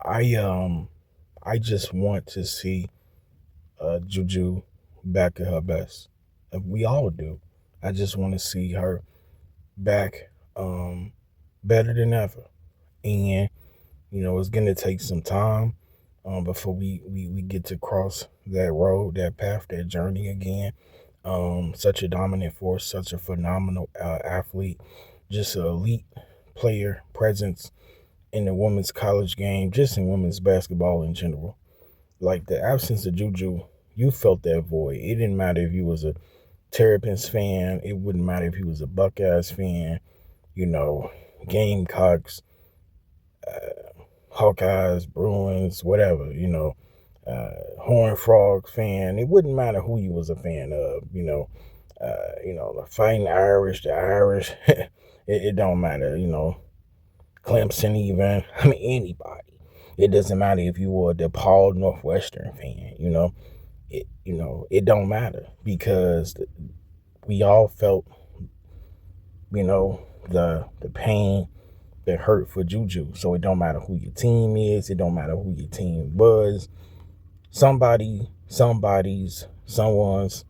I just want to see Juju back at her best. We all do. I just want to see her back better than ever. And it's gonna take some time before we get to cross that road, that path, that journey again. Such a dominant force, such a phenomenal athlete, just an elite player presence in the women's college game, just in women's basketball in general. Like the absence of Juju, you felt that void. It didn't matter if you was a Terrapins fan. It wouldn't matter if you was a Buckeyes fan, Gamecocks, Hawkeyes, Bruins, whatever, Horned Frog fan. It wouldn't matter who you was a fan of, the Fighting Irish, the Irish. it don't matter, Clemson even. I mean, anybody. It doesn't matter if you were a DePaul Northwestern fan, it don't matter because we all felt, the pain, the hurt for Juju. So it don't matter who your team is. It don't matter who your team was. Somebody's, someone's,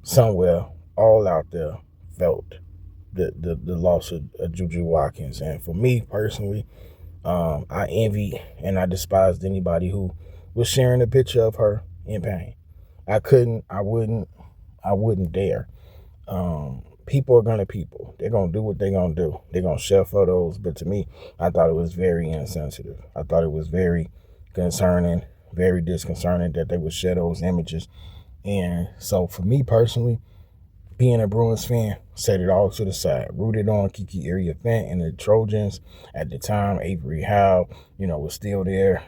somewhere, all out there felt the loss of Juju Watkins. And for me personally, I envy and I despised anybody who was sharing a picture of her in pain. I wouldn't dare. People are gonna people. They're gonna do what they're gonna do. They're gonna share photos. But to me, I thought it was very insensitive. I thought it was very concerning, very disconcerting that they would share those images. And so for me personally, being a Bruins fan, set it all to the side. Rooted on Kiki Iriafen and the Trojans at the time. Avery Howe, was still there.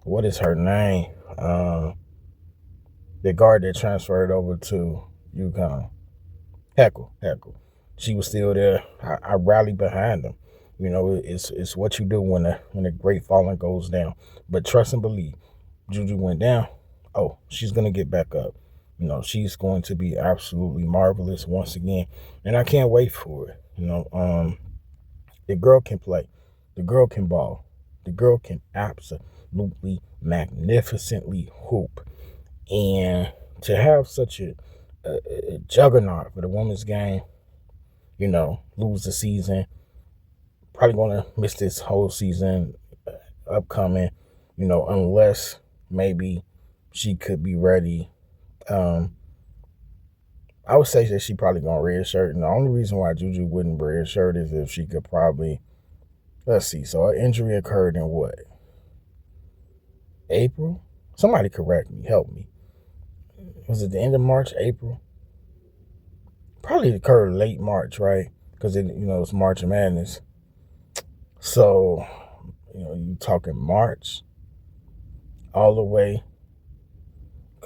What is her name? The guard that transferred over to UConn. Heckle. She was still there. I rallied behind them. It's what you do when a great falling goes down. But trust and believe, Juju went down. Oh, she's gonna get back up. She's going to be absolutely marvelous once again, and I can't wait for it. The girl can play, the girl can ball, the girl can absolutely magnificently hoop, and to have such a juggernaut for the women's game, lose the season, probably going to miss this whole season upcoming, unless maybe she could be ready. I would say that she probably going to redshirt, and the only reason why Juju wouldn't redshirt is if she could probably, let's see, so her injury occurred in what? April? Somebody correct me, help me. Was it the end of March, April? Probably occurred late March, right? Because it's March Madness. So, you talking March all the way.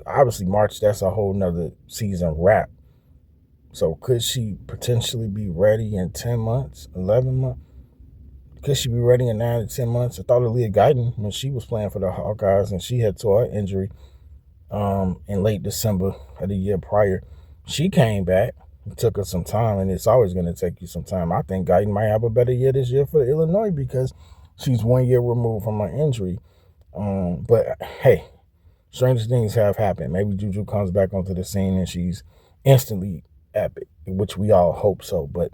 Obviously, March, that's a whole nother season wrap. So could she potentially be ready in 10 months, 11 months? Could she be ready in 9 to 10 months? I thought of Leah Guyton when she was playing for the Hawkeyes and she had tore her injury in late December of the year prior. She came back. It took her some time, and it's always going to take you some time. I think Guyton might have a better year this year for Illinois because she's 1 year removed from her injury. But hey, strange things have happened. Maybe Juju comes back onto the scene and she's instantly epic, which we all hope so. But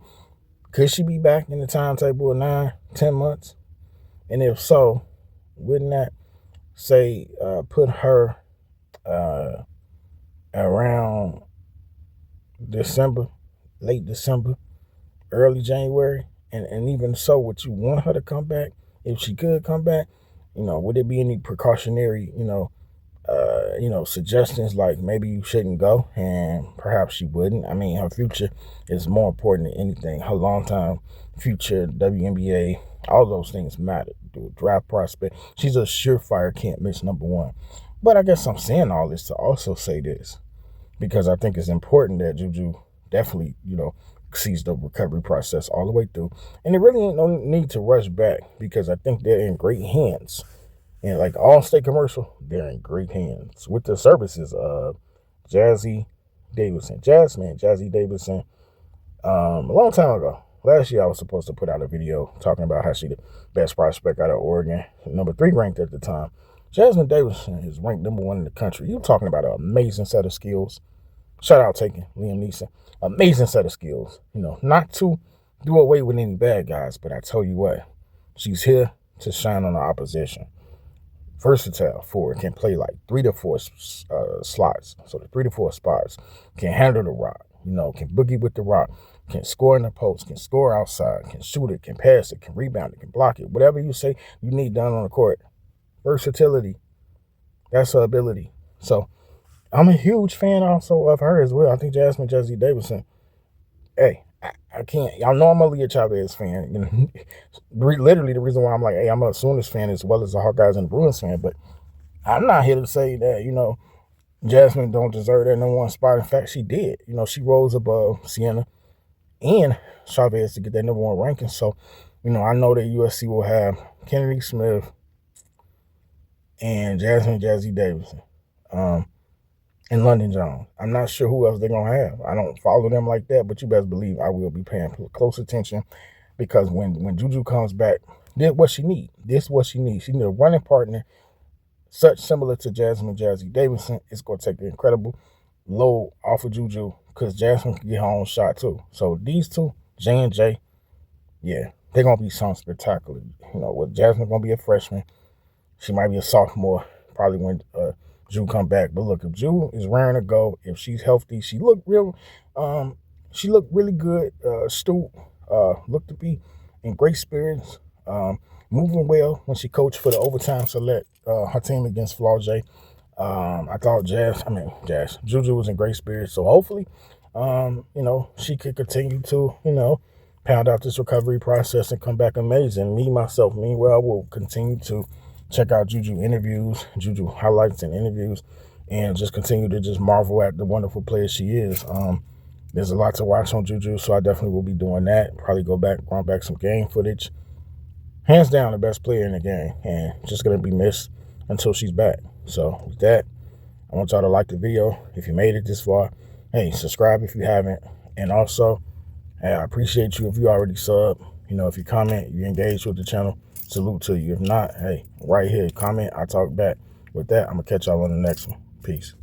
could she be back in the timetable of 9, 10 months? And if so, wouldn't that say put her around December, late December, early January? And even so, would you want her to come back? If she could come back, would there be any precautionary, suggestions like maybe you shouldn't go and perhaps she wouldn't? I mean, her future is more important than anything. Her long-time future, WNBA, all those things matter. Do a draft prospect. She's a surefire can't miss number one. But I guess I'm saying all this to also say this because I think it's important that Juju definitely, sees the recovery process all the way through. And there really ain't no need to rush back because I think they're in great hands. And like All-State commercial, they're in great hands with the services of Jazzy Davidson. Jazzy Davidson. A long time ago, last year I was supposed to put out a video talking about how she best prospect out of Oregon, number 3 ranked at the time. Jasmine Davidson is ranked number 1 in the country. You're talking about an amazing set of skills. Shout out taking Liam Neeson. Amazing set of skills. Not to do away with any bad guys, but I tell you what, she's here to shine on the opposition. Versatile forward, can play like 3 to 4 slots. So the 3 to 4 spots, can handle the rock, can boogie with the rock, can score in the post, can score outside, can shoot it, can pass it, can rebound it, can block it. Whatever you say you need done on the court. Versatility. That's her ability. So I'm a huge fan also of her as well. I think Jasmine Jazzy Davidson, hey, I can't. Y'all know I'm a Leah Chavez fan. Literally the reason why I'm like, hey, I'm a Sooners fan as well as a Hawkeyes and Bruins fan. But I'm not here to say that, Jasmine don't deserve that number 1 spot. In fact, she did. She rose above Sienna and Chavez to get that number 1 ranking. So, I know that USC will have Kennedy Smith and Jasmine Jazzy Davidson. And London Jones. I'm not sure who else they're going to have. I don't follow them like that, but you best believe I will be paying close attention because when Juju comes back, this is what she needs. This is what she needs. She needs a running partner such similar to Jasmine Jazzy Davidson. It's going to take the incredible load off of Juju because Jasmine can get her own shot too. So these two, J and J, yeah, they're going to be something spectacular. With Jasmine going to be a freshman. She might be a sophomore probably when Ju come back. But look, if Ju is raring to go, if she's healthy, she looked really good. Astute, looked to be in great spirits, moving well when she coached for the overtime select, her team against Flaw J. I thought Juju was in great spirits. So hopefully, she could continue to, pound out this recovery process and come back amazing. Meanwhile, will continue to check out Juju interviews, Juju highlights and interviews, and just continue to just marvel at the wonderful player she is. There's a lot to watch on Juju, so I definitely will be doing that. Probably run back some game footage. Hands down, the best player in the game, and just going to be missed until she's back. So with that, I want y'all to like the video. If you made it this far, hey, subscribe if you haven't. And also, hey, I appreciate you if you already sub. If you comment, you engage with the channel, salute to you. If not, hey, right here, comment, I talk back. With that, I'm going to catch y'all on the next one. Peace.